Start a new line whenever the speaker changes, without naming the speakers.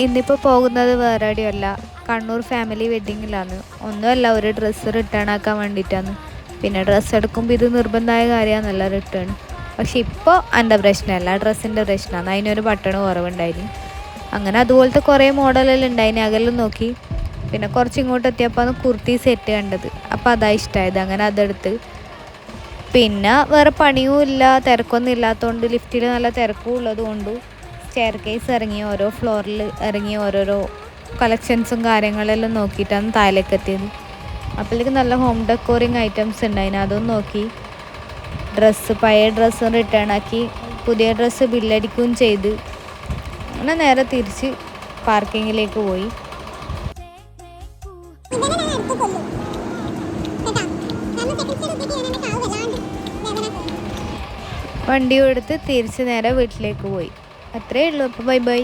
ഇന്നിപ്പോൾ പോകുന്നത് വേറെ എവിടെയല്ല, കണ്ണൂർ ഫാമിലി വെഡ്ഡിങ്ങിലാണ്. ഒന്നുമല്ല, ഒരു ഡ്രസ്സ് റിട്ടേൺ ആക്കാൻ വേണ്ടിയിട്ടാണ്. പിന്നെ ഡ്രസ്സ് എടുക്കുമ്പോൾ ഇത് നിർബന്ധമായ കാര്യമാണല്ല റിട്ടേൺ. പക്ഷെ ഇപ്പോൾ എൻ്റെ പ്രശ്നമല്ല, ഡ്രസ്സിൻ്റെ പ്രശ്നമാണ്. അതിനൊരു ബട്ടൺ കുറവുണ്ടായിരുന്നു. അങ്ങനെ അതുപോലത്തെ കുറേ മോഡലെല്ലാം ഉണ്ടായിന്, അതെല്ലാം നോക്കി. പിന്നെ കുറച്ച് ഇങ്ങോട്ട് എത്തിയപ്പോൾ ആണ് കുർത്തി സെറ്റ് കണ്ടത്. അപ്പോൾ അതാണ് ഇഷ്ടമായത്, അങ്ങനെ അതെടുത്ത്. പിന്നെ വേറെ പണിയും ഇല്ല, തിരക്കൊന്നും ഇല്ലാത്തതുകൊണ്ട്, ലിഫ്റ്റിൽ നല്ല തിരക്കും ഉള്ളത് കൊണ്ട് സ്റ്റെയർ കേസ് ഇറങ്ങി ഓരോ ഫ്ലോറിൽ ഇറങ്ങി ഓരോരോ കളക്ഷൻസും കാര്യങ്ങളെല്ലാം നോക്കിയിട്ടാണ് താഴേക്ക് എത്തിയത്. അപ്പോഴേക്ക് നല്ല ഹോം ഡെക്കോറിങ് ഐറ്റംസ് ഉണ്ടായിന്, അതും നോക്കി. ഡ്രസ്സ് പഴയ ഡ്രസ്സ് റിട്ടേൺ ആക്കി, പുതിയ ഡ്രസ്സ് ബില്ലടിക്കുകയും ചെയ്ത്. അങ്ങനെ നേരെ തിരിച്ച് പാർക്കിങ്ങിലേക്ക് പോയി. വണ്ടിയും എടുത്ത് തിരിച്ച് നേരെ വീട്ടിലേക്ക് പോയി. അത്രയേ ഉള്ളൂ. അപ്പോൾ ബൈ ബൈ.